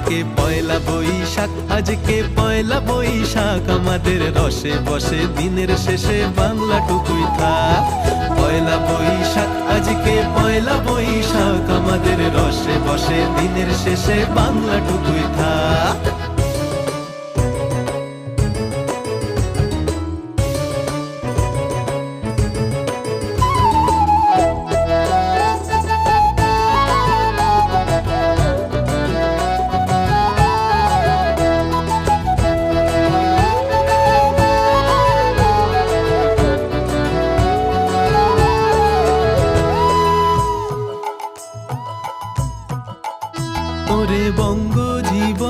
আজকে পয়লা বৈশাখ, আজকে পয়লা বৈশাখ, আমাদের রসে বসে দিনের শেষে বাংলাটুকুই থাক। পয়লা বৈশাখ, আজকে পয়লা বৈশাখ, আমাদের রসে বসে দিনের শেষে বাংলাটুকুই থাক। ওরে বঙ্গ জীবন